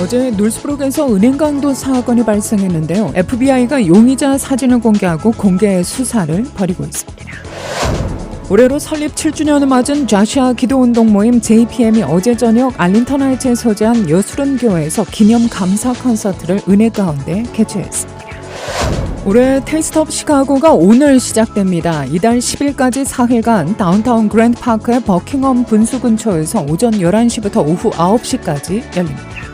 어제 놀스브룩에서 은행 강도 사건이 발생했는데요. FBI가 용의자 사진을 공개하고 공개 수사를 벌이고 있습니다. 올해로 설립 7주년을 맞은 좌시아 기도운동 모임 JPM이 어제 저녁 알링턴 하이츠에 소재한 여수른교회에서 기념 감사 콘서트를 은혜 가운데 개최했습니다. 올해 테이스트 오브 시카고가 오늘 시작됩니다. 이달 10일까지 4일간 다운타운 그랜드 파크의 버킹엄 분수 근처에서 오전 11시부터 오후 9시까지 열립니다.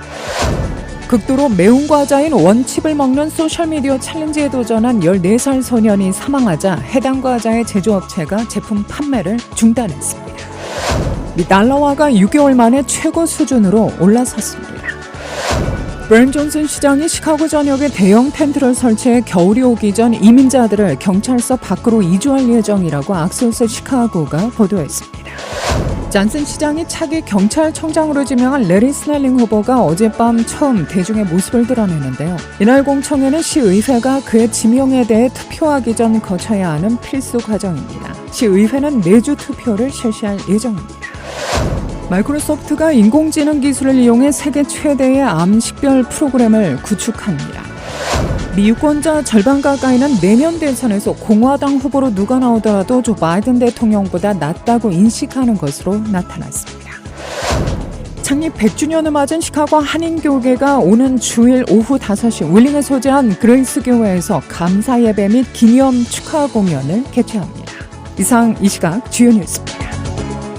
극도로 매운 과자인 원칩을 먹는 소셜미디어 챌린지에 도전한 14살 소년이 사망하자 해당 과자의 제조업체가 제품 판매를 중단했습니다. 달러화가 6개월 만에 최고 수준으로 올라섰습니다. 브랜 존슨 시장이 시카고 전역에 대형 텐트를 설치해 겨울이 오기 전 이민자들을 경찰서 밖으로 이주할 예정이라고 악소스 시카고가 보도했습니다. 잔슨 시장이 차기 경찰청장으로 지명한 레리 스넬링 후보가 어젯밤 처음 대중의 모습을 드러내는데요. 이날 공청회는 시의회가 그의 지명에 대해 투표하기 전 거쳐야 하는 필수 과정입니다. 시의회는 매주 투표를 실시할 예정입니다. 마이크로소프트가 인공지능 기술을 이용해 세계 최대의 암 식별 프로그램을 구축합니다. 미 유권자 절반 가까이는 내년 대선에서 공화당 후보로 누가 나오더라도 조 바이든 대통령보다 낫다고 인식하는 것으로 나타났습니다. 창립 100주년을 맞은 시카고 한인교회가 오는 주일 오후 5시 울링에 소재한 그레이스 교회에서 감사 예배 및 기념 축하 공연을 개최합니다. 이상 이 시각 주요 뉴스입니다.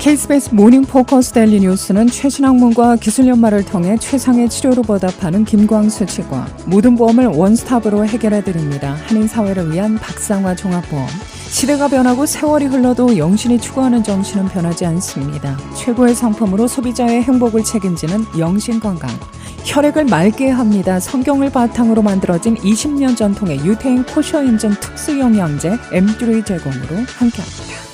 KBS 모닝 포커스 데일리 뉴스는 최신 학문과 기술 연마를 통해 최상의 치료로 보답하는 김광수 측과 모든 보험을 원스톱으로 해결해드립니다. 한인사회를 위한 박상화 종합보험. 시대가 변하고 세월이 흘러도 영신이 추구하는 정신은 변하지 않습니다. 최고의 상품으로 소비자의 행복을 책임지는 영신건강. 혈액을 맑게 합니다. 성경을 바탕으로 만들어진 20년 전통의 유태인 코셔 인증 특수 영양제 M3 제공으로 함께합니다.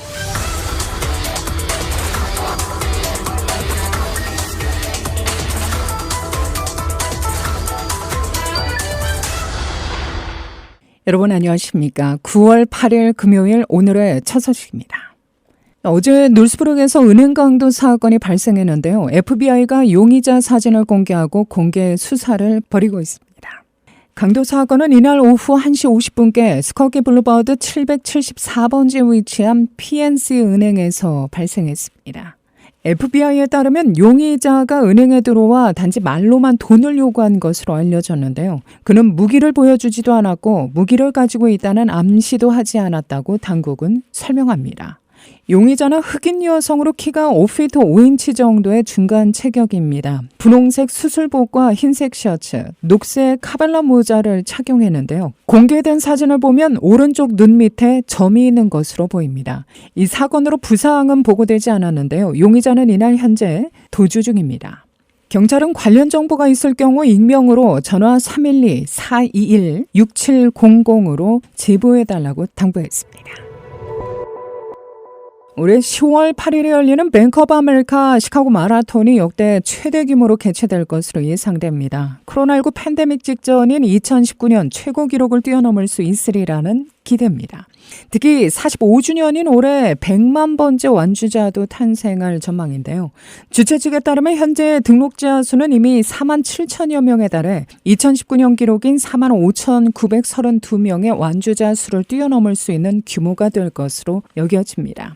여러분 안녕하십니까. 9월 8일 금요일 오늘의 첫 소식입니다. 어제 놀스브룩에서 은행 강도 사건이 발생했는데요. FBI가 용의자 사진을 공개하고 공개 수사를 벌이고 있습니다. 강도 사건은 이날 오후 1시 50분께 스커기 블루버드 774번지에 위치한 PNC 은행에서 발생했습니다. FBI에 따르면 용의자가 은행에 들어와 단지 말로만 돈을 요구한 것으로 알려졌는데요. 그는 무기를 보여주지도 않았고 무기를 가지고 있다는 암시도 하지 않았다고 당국은 설명합니다. 용의자는 흑인 여성으로 키가 5피트 5인치 정도의 중간 체격입니다. 분홍색 수술복과 흰색 셔츠, 녹색 카발라 모자를 착용했는데요. 공개된 사진을 보면 오른쪽 눈 밑에 점이 있는 것으로 보입니다. 이 사건으로 부상은 보고되지 않았는데요. 용의자는 이날 현재 도주 중입니다. 경찰은 관련 정보가 있을 경우 익명으로 전화 312-421-6700으로 제보해달라고 당부했습니다. 올해 10월 8일에 열리는 뱅크 오브 아메리카 시카고 마라톤이 역대 최대 규모로 개최될 것으로 예상됩니다. 코로나19 팬데믹 직전인 2019년 최고 기록을 뛰어넘을 수 있으리라는 기대입니다. 특히 45주년인 올해 100만 번째 완주자도 탄생할 전망인데요. 주최 측에 따르면 현재 등록자 수는 이미 4만 7천여 명에 달해 2019년 기록인 4만 5,932명의 완주자 수를 뛰어넘을 수 있는 규모가 될 것으로 여겨집니다.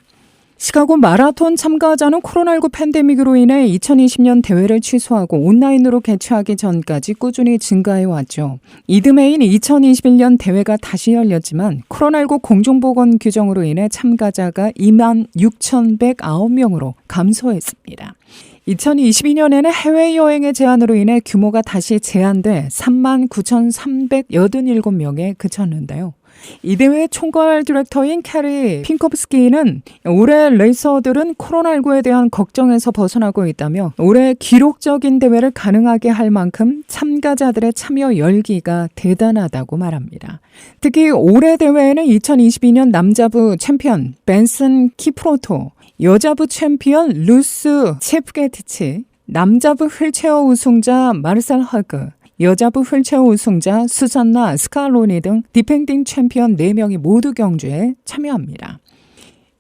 시카고 마라톤 참가자는 코로나19 팬데믹으로 인해 2020년 대회를 취소하고 온라인으로 개최하기 전까지 꾸준히 증가해왔죠. 이듬해인 2021년 대회가 다시 열렸지만 코로나19 공중보건 규정으로 인해 참가자가 2만 6,109명으로 감소했습니다. 2022년에는 해외여행의 제한으로 인해 규모가 다시 제한돼 3만 9,387명에 그쳤는데요. 이 대회 총괄 디렉터인 캐리 핑코프스키는 올해 레이서들은 코로나19에 대한 걱정에서 벗어나고 있다며 올해 기록적인 대회를 가능하게 할 만큼 참가자들의 참여 열기가 대단하다고 말합니다. 특히 올해 대회에는 2022년 남자부 챔피언 벤슨 키프로토, 여자부 챔피언 루스 체프게티치, 남자부 휠체어 우승자 마르셀 허그, 여자부 휠체어 우승자 수산나 스칼로니 등 디펜딩 챔피언 4명이 모두 경주에 참여합니다.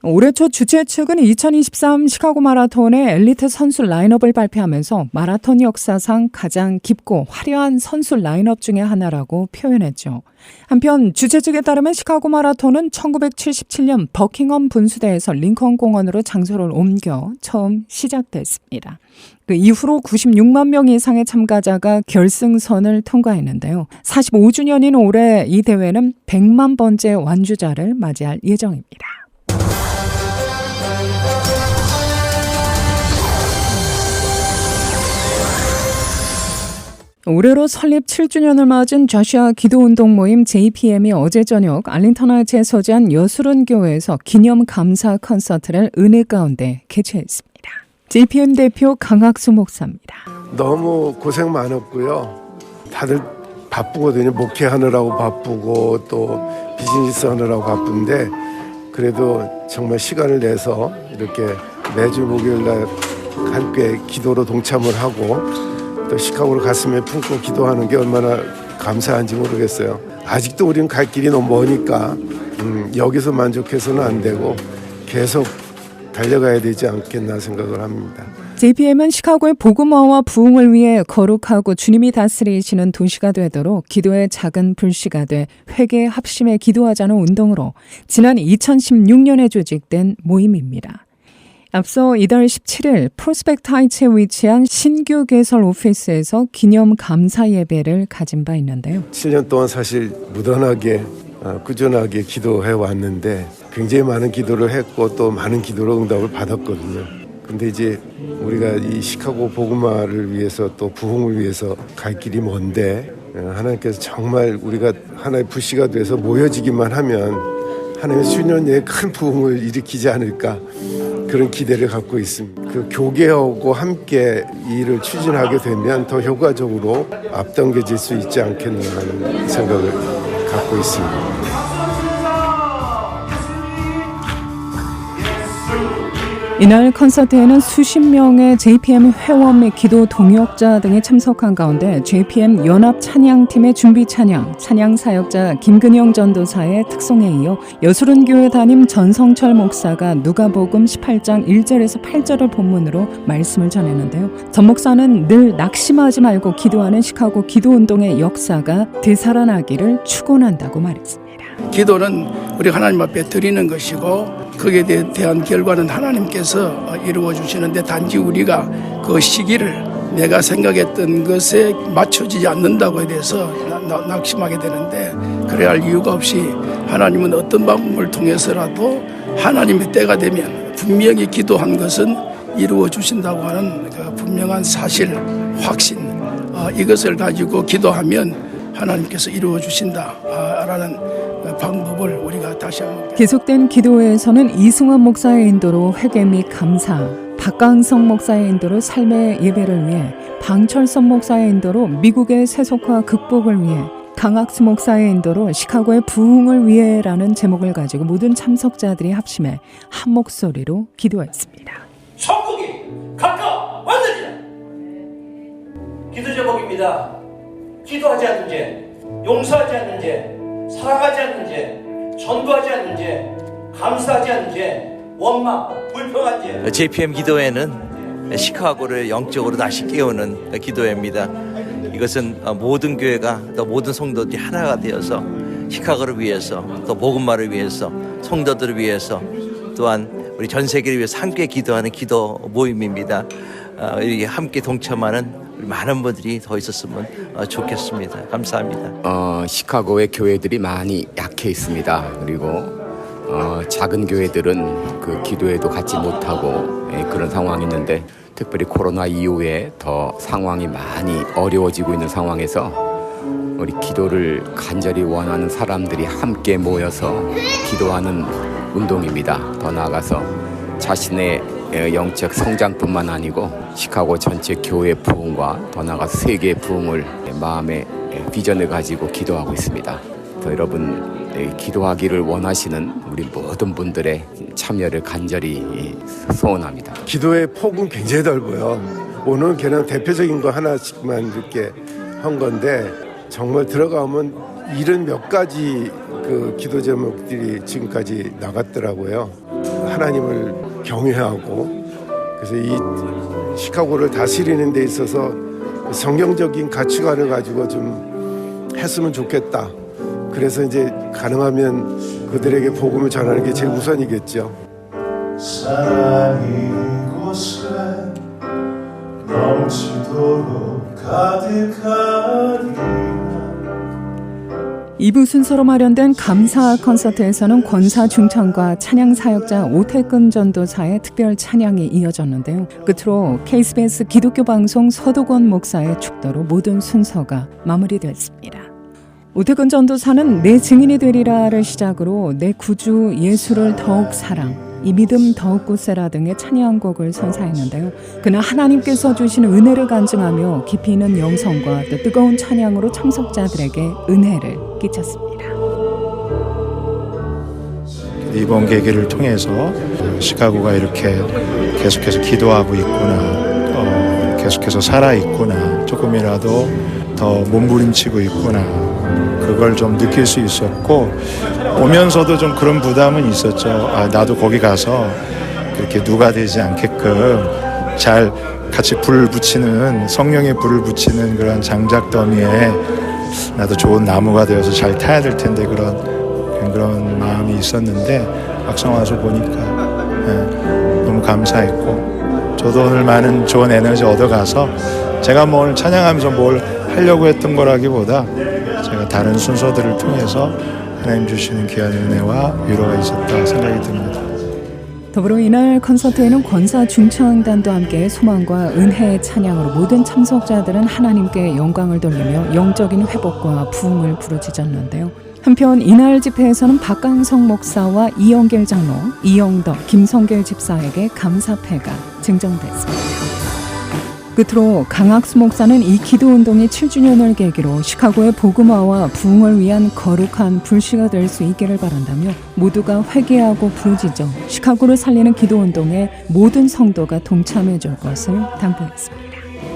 올해 초 주최 측은 2023 시카고 마라톤의 엘리트 선수 라인업을 발표하면서 마라톤 역사상 가장 깊고 화려한 선수 라인업 중에 하나라고 표현했죠. 한편 주최 측에 따르면 시카고 마라톤은 1977년 버킹엄 분수대에서 링컨 공원으로 장소를 옮겨 처음 시작됐습니다. 그 이후로 96만 명 이상의 참가자가 결승선을 통과했는데요. 45주년인 올해 이 대회는 100만 번째 완주자를 맞이할 예정입니다. 올해로 설립 7주년을 맞은 저시아 기도운동 모임 JPM이 어제 저녁 알링턴 하이츠에 소재한 여수론교회에서 기념 감사 콘서트를 은혜 가운데 개최했습니다. JPM 대표 강학수 목사입니다. 너무 고생 많았고요. 다들 바쁘거든요. 목회하느라고 바쁘고 또 비즈니스 하느라고 바쁜데 그래도 정말 시간을 내서 이렇게 매주 목요일날 함께 기도로 동참을 하고 또 시카고를 가슴에 품고 기도하는 게 얼마나 감사한지 모르겠어요. 아직도 우리는 갈 길이 너무 머니까 여기서 만족해서는 안 되고 계속 달려가야 되지 않겠나 생각을 합니다. JPM은 시카고의 복음화와 부흥을 위해 거룩하고 주님이 다스리시는 도시가 되도록 기도의 작은 불씨가 돼 회개 합심에 기도하자는 운동으로 지난 2016년에 조직된 모임입니다. 앞서 이달 17일 프로스펙트 하이츠에 위치한 신규 개설 오피스에서 기념 감사 예배를 가진 바 있는데요. 7년 동안 사실 무던하게 꾸준하게 기도해 왔는데 굉장히 많은 기도를 했고 또 많은 기도로 응답을 받았거든요. 근데 이제 우리가 이 시카고 복음화를 위해서 또 부흥을 위해서 갈 길이 먼데 하나님께서 정말 우리가 하나의 불씨가 돼서 모여지기만 하면 하나님의 수년 내에 큰 부흥을 일으키지 않을까 그런 기대를 갖고 있습니다. 그 교계하고 함께 이 일을 추진하게 되면 더 효과적으로 앞당겨질 수 있지 않겠나 하는 생각을 갖고 있습니다. 이날 콘서트에는 수십 명의 JPM 회원 및 기도 동역자 등이 참석한 가운데 JPM 연합 찬양팀의 준비 찬양, 찬양 사역자 김근영 전도사의 특송에 이어 여수론교회 담임 전성철 목사가 누가복음 18장 1절에서 8절을 본문으로 말씀을 전했는데요. 전 목사는 늘 낙심하지 말고 기도하는 시카고 기도운동의 역사가 되살아나기를 축원한다고 말했습니다. 기도는 우리 하나님 앞에 드리는 것이고 거기에 대한 결과는 하나님께서 이루어 주시는데 단지 우리가 그 시기를 내가 생각했던 것에 맞춰지지 않는다고에 대해서 낙심하게 되는데 그래야 할 이유가 없이 하나님은 어떤 방법을 통해서라도 하나님의 때가 되면 분명히 기도한 것은 이루어 주신다고 하는 그 분명한 사실, 확신 이것을 가지고 기도하면 하나님께서 이루어 주신다라는 방법을 우리가 다시 한번 계속된 기도회에서는 이승환 목사의 인도로 회개 및 감사, 박강성 목사의 인도로 삶의 예배를 위해, 방철선 목사의 인도로 미국의 세속화 극복을 위해, 강학수 목사의 인도로 시카고의 부흥을 위해라는 제목을 가지고 모든 참석자들이 합심해 한 목소리로 기도했습니다. 천국이 가까웠느니라. 기도 제목입니다. 기도하지 않는 죄, 용서하지 않는 죄, 사랑하지 않는 죄, 전도하지 않는 죄, 감사하지 않는 죄, 원망, 불평한 죄. JPM 기도회는 시카고를 영적으로 다시 깨우는 기도회입니다. 이것은 모든 교회가 또 모든 성도들이 하나가 되어서 시카고를 위해서 또 복음화를 위해서 성도들을 위해서 또한 우리 전 세계를 위해서 함께 기도하는 기도 모임입니다. 이렇게 함께 동참하는 많은 분들이 더 있었으면 좋겠습니다. 감사합니다. 시카고의 교회들이 많이 약해 있습니다. 그리고 작은 교회들은 그 기도에도 갖지 못하고 그런 상황이 있는데 특별히 코로나 이후에 더 상황이 많이 어려워지고 있는 상황에서 우리 기도를 간절히 원하는 사람들이 함께 모여서 기도하는 운동입니다. 더 나아가서 자신의 영적 성장뿐만 아니고 시카고 전체 교회 부흥과 더 나아가서 세계의 부흥을 마음의 비전을 가지고 기도하고 있습니다. 여러분 기도하기를 원하시는 우리 모든 분들의 참여를 간절히 소원합니다. 기도의 폭은 굉장히 넓어요. 오늘 그냥 대표적인 거 하나씩만 이렇게 한 건데 정말 들어가면 70몇 가지 그 기도 제목들이 지금까지 나갔더라고요. 하나님을 경외하고 그래서 이 시카고를 다스리는 데 있어서 성경적인 가치관을 가지고 좀 했으면 좋겠다. 그래서 이제 가능하면 그들에게 복음을 전하는 게 제일 우선이겠죠. 사랑이 이곳에 넘치도록 가득하리라. 2부 순서로 마련된 감사 콘서트에서는 권사 중창과 찬양 사역자 오태근 전도사의 특별 찬양이 이어졌는데요. 끝으로 KBS 기독교 방송 서도권 목사의 축도로 모든 순서가 마무리됐습니다. 오태근 전도사는 내 증인이 되리라를 시작으로 내 구주 예수를 더욱 사랑, 이 믿음 더욱 굳세라 등의 찬양곡을 선사했는데요. 그는 하나님께서 주신 은혜를 간증하며 깊이 있는 영성과 또 뜨거운 찬양으로 참석자들에게 은혜를 끼쳤습니다. 이번 계기를 통해서 시카고가 이렇게 계속해서 기도하고 있구나, 계속해서 살아있구나, 조금이라도 더 몸부림치고 있구나, 그걸 좀 느낄 수 있었고, 오면서도 좀 그런 부담은 있었죠. 나도 거기 가서 그렇게 누가 되지 않게끔 잘 같이 불 붙이는, 성령의 불을 붙이는 그런 장작더미에 나도 좋은 나무가 되어서 잘 타야 될 텐데, 그런 마음이 있었는데 막상 와서 보니까 너무 감사했고, 저도 오늘 많은 좋은 에너지 얻어가서 제가 뭐 오늘 찬양하면서 뭘 하려고 했던 거라기보다 제가 다른 순서들을 통해서 하나님 주시는 귀한 은혜와 위로가 있었다 생각이 듭니다. 더불어 이날 콘서트에는 권사 중창단도 함께 소망과 은혜의 찬양으로 모든 참석자들은 하나님께 영광을 돌리며 영적인 회복과 부흥을 부르짖었는데요. 한편 이날 집회에서는 박강성 목사와 이영길 장로, 이영덕, 김성길 집사에게 감사패가 증정됐습니다. 끝으로 강학수 목사는 이 기도운동이 7주년을 계기로 시카고의 복음화와 부흥을 위한 거룩한 불씨가 될 수 있기를 바란다며 모두가 회개하고 부르짖어 시카고를 살리는 기도운동에 모든 성도가 동참해 줄 것을 당부했습니다.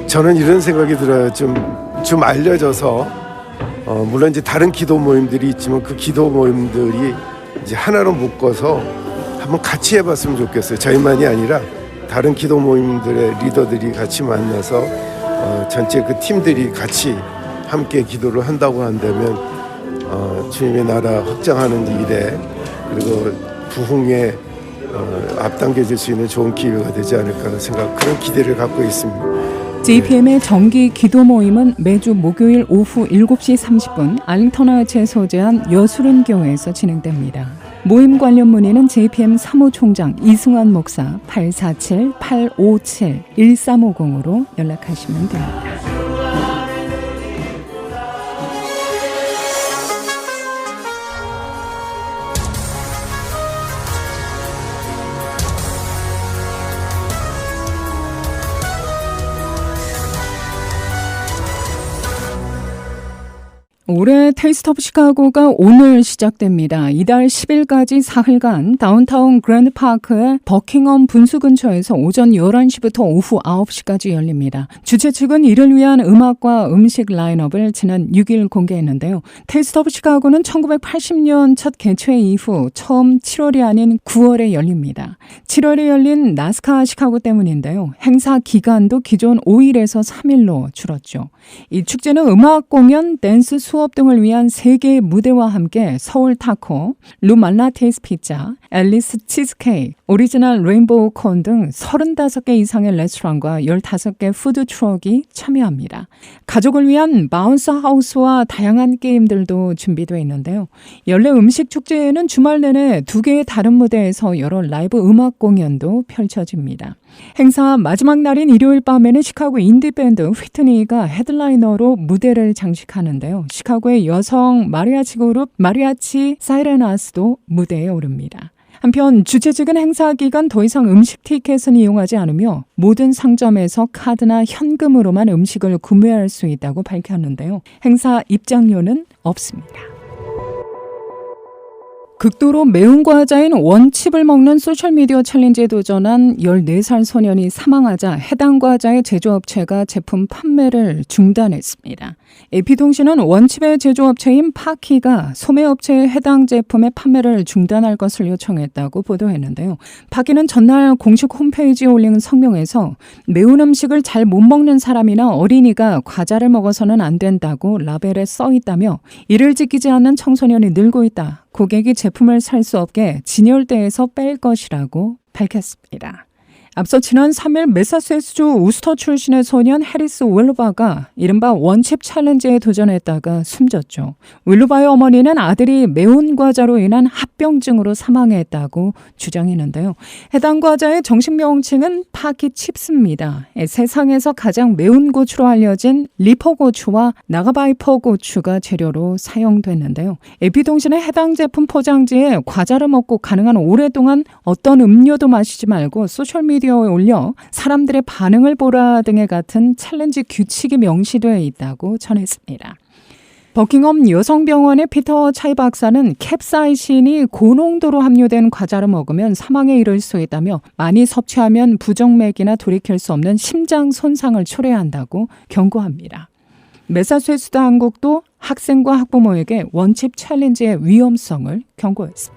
저는 이런 생각이 들어요. 좀 알려져서 물론 이제 다른 기도 모임들이 있지만 그 기도 모임들이 이제 하나로 묶어서 한번 같이 해봤으면 좋겠어요. 저희만이 아니라 다른 기도 모임들의 리더들이 같이 만나서 전체 그 팀들이 같이 함께 기도를 한다고 한다면 주님의 나라 확장하는 일에 그리고 부흥에 앞당겨질 수 있는 좋은 기회가 되지 않을까 하는 그런 기대를 갖고 있습니다. JPM의 정기 기도 모임은 매주 목요일 오후 7시 30분 알링턴하우츠에 소재한 여수른 교회에서 진행됩니다. 모임 관련 문의는 JPM 사무총장 이승환 목사 847-857-1350으로 연락하시면 됩니다. 올해 테이스트 오브 시카고가 오늘 시작됩니다. 이달 10일까지 사흘간 다운타운 그랜드 파크의 버킹엄 분수 근처에서 오전 11시부터 오후 9시까지 열립니다. 주최 측은 이를 위한 음악과 음식 라인업을 지난 6일 공개했는데요. 테이스트 오브 시카고는 1980년 첫 개최 이후 처음 7월이 아닌 9월에 열립니다. 7월에 열린 나스카 시카고 때문인데요. 행사 기간도 기존 5일에서 3일로 줄었죠. 이 축제는 음악 공연, 댄스 수업 등을 위한 3개의 무대와 함께 서울 타코, 루 말라테이스 피자, 앨리스 치즈케이크, 오리지널 레인보우 콘 등 35개 이상의 레스토랑과 15개 푸드 트럭이 참여합니다. 가족을 위한 바운스 하우스와 다양한 게임들도 준비되어 있는데요. 연례 음식 축제에는 주말 내내 2개의 다른 무대에서 여러 라이브 음악 공연도 펼쳐집니다. 행사 마지막 날인 일요일 밤에는 시카고 인디밴드 휘트니가 헤드라이너로 무대를 장식하는데요. 시카고의 여성 마리아치 그룹 마리아치 사이레나스도 무대에 오릅니다. 한편 주최 측은 행사 기간 더 이상 음식 티켓은 이용하지 않으며 모든 상점에서 카드나 현금으로만 음식을 구매할 수 있다고 밝혔는데요. 행사 입장료는 없습니다. 극도로 매운 과자인 원칩을 먹는 소셜미디어 챌린지에 도전한 14살 소년이 사망하자 해당 과자의 제조업체가 제품 판매를 중단했습니다. AP통신은 원칩의 제조업체인 파키가 소매업체의 해당 제품의 판매를 중단할 것을 요청했다고 보도했는데요. 파키는 전날 공식 홈페이지에 올린 성명에서 매운 음식을 잘 못 먹는 사람이나 어린이가 과자를 먹어서는 안 된다고 라벨에 써 있다며 이를 지키지 않는 청소년이 늘고 있다. 고객이 제품을 살 수 없게 진열대에서 뺄 것이라고 밝혔습니다. 앞서 지난 3일 매사추세츠 우스터 출신의 소년 해리스 윌루바가 이른바 원칩 챌린지에 도전했다가 숨졌죠. 윌루바의 어머니는 아들이 매운 과자로 인한 합병증으로 사망했다고 주장했는데요. 해당 과자의 정식 명칭은 파키 칩스입니다. 세상에서 가장 매운 고추로 알려진 리퍼 고추와 나가바이퍼 고추가 재료로 사용됐는데요. AP통신의 해당 제품 포장지에 과자를 먹고 가능한 오랫동안 어떤 음료도 마시지 말고 소셜미디어에 올려 사람들의 반응을 보라 등의 같은 챌린지 규칙이 명시되어 있다고 전했습니다. 버킹엄 여성병원의 피터 차이 박사는 캡사이신이 고농도로 함유된 과자를 먹으면 사망에 이를 수 있다며 많이 섭취하면 부정맥이나 돌이킬 수 없는 심장 손상을 초래한다고 경고합니다. 매사추세츠 당국도 학생과 학부모에게 원칩 챌린지의 위험성을 경고했습니다.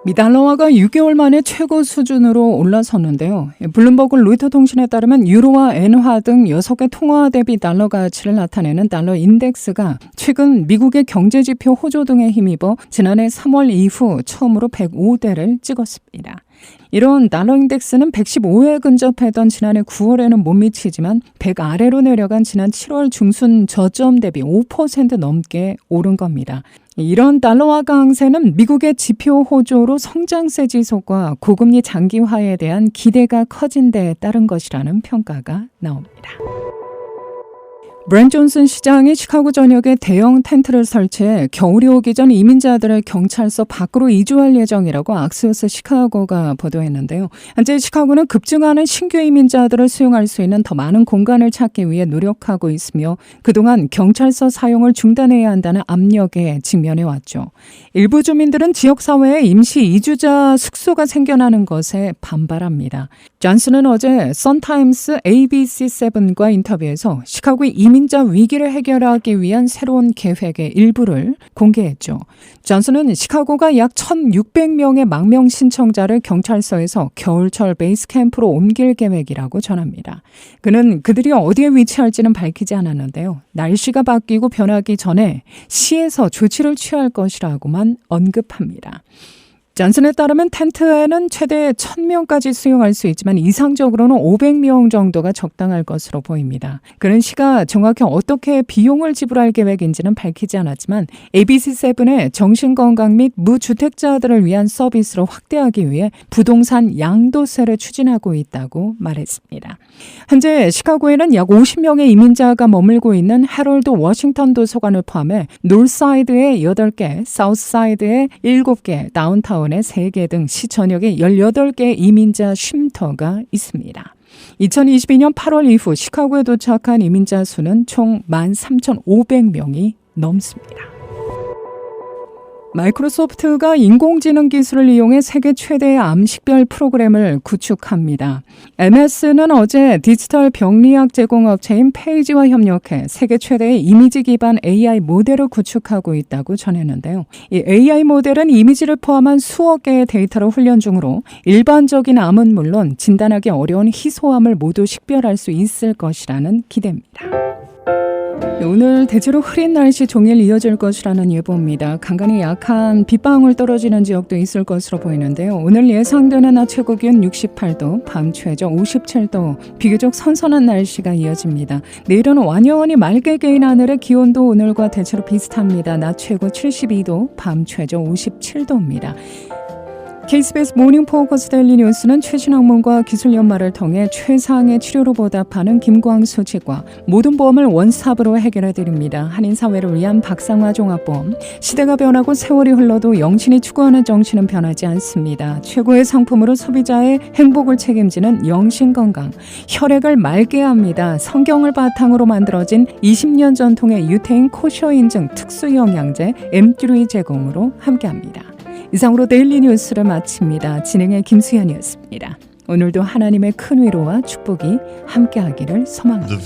미 달러화가 6개월 만에 최고 수준으로 올라섰는데요. 블룸버그 로이터 통신에 따르면 유로와 엔화 등 6개 통화 대비 달러 가치를 나타내는 달러 인덱스가 최근 미국의 경제지표 호조 등에 힘입어 지난해 3월 이후 처음으로 105대를 찍었습니다. 이런 달러 인덱스는 115에 근접했던 지난해 9월에는 못 미치지만 100 아래로 내려간 지난 7월 중순 저점 대비 5% 넘게 오른 겁니다. 이런 달러화 강세는 미국의 지표 호조로 성장세 지속과 고금리 장기화에 대한 기대가 커진 데에 따른 것이라는 평가가 나옵니다. 브랜 존슨 시장이 시카고 전역에 대형 텐트를 설치해 겨울이 오기 전 이민자들을 경찰서 밖으로 이주할 예정이라고 악시오스 시카고가 보도했는데요. 현재 시카고는 급증하는 신규 이민자들을 수용할 수 있는 더 많은 공간을 찾기 위해 노력하고 있으며 그동안 경찰서 사용을 중단해야 한다는 압력에 직면해왔죠. 일부 주민들은 지역사회에 임시 이주자 숙소가 생겨나는 것에 반발합니다. 존슨은 어제 선타임스 ABC7과 인터뷰에서 시카고의 이민자 위기를 해결하기 위한 새로운 계획의 일부를 공개했죠. 존슨은 시카고가 약 1,600명의 망명 신청자를 경찰서에서 겨울철 베이스 캠프로 옮길 계획이라고 전합니다. 그는 그들이 어디에 위치할지는 밝히지 않았는데요. 날씨가 바뀌고 변하기 전에 시에서 조치를 취할 것이라고만 언급합니다. 존슨에 따르면 텐트에는 최대 1,000명까지 수용할 수 있지만 이상적으로는 500명 정도가 적당할 것으로 보입니다. 그는 시가 정확히 어떻게 비용을 지불할 계획인지는 밝히지 않았지만 ABC7의 정신건강 및 무주택자들을 위한 서비스를 확대하기 위해 부동산 양도세를 추진하고 있다고 말했습니다. 현재 시카고에는 약 50명의 이민자가 머물고 있는 해럴드 워싱턴 도서관을 포함해 놀사이드에 8개, 사우스사이드에 7개, 다운타운 3개 등 시 전역에 18개 이민자 쉼터가 있습니다. 2022년 8월 이후 시카고에 도착한 이민자 수는 총 13,500명이 넘습니다. 마이크로소프트가 인공지능 기술을 이용해 세계 최대의 암식별 프로그램을 구축합니다. MS는 어제 디지털 병리학 제공업체인 페이지와 협력해 세계 최대의 이미지 기반 AI 모델을 구축하고 있다고 전했는데요. 이 AI 모델은 이미지를 포함한 수억 개의 데이터를 훈련 중으로 일반적인 암은 물론 진단하기 어려운 희소암을 모두 식별할 수 있을 것이라는 기대입니다. 오늘 대체로 흐린 날씨 종일 이어질 것이라는 예보입니다. 간간히 약한 빗방울 떨어지는 지역도 있을 것으로 보이는데요. 오늘 예상되는 낮 최고 기온 68도, 밤 최저 57도, 비교적 선선한 날씨가 이어집니다. 내일은 완연히 맑게 개인 하늘의 기온도 오늘과 대체로 비슷합니다. 낮 최고 72도, 밤 최저 57도입니다. KBS 모닝 포커스 데일리 뉴스는 최신 학문과 기술 연마를 통해 최상의 치료로 보답하는 김광수 측과 모든 보험을 원스톱으로 해결해드립니다. 한인 사회를 위한 박상화 종합보험. 시대가 변하고 세월이 흘러도 영신이 추구하는 정신은 변하지 않습니다. 최고의 상품으로 소비자의 행복을 책임지는 영신건강. 혈액을 맑게 합니다. 성경을 바탕으로 만들어진 20년 전통의 유태인 코셔 인증 특수 영양제 M3 제공으로 함께합니다. 이상으로 데일리 뉴스를 마칩니다. 진행의 김수현이었습니다. 오늘도 하나님의 큰 위로와 축복이 함께하기를 소망합니다.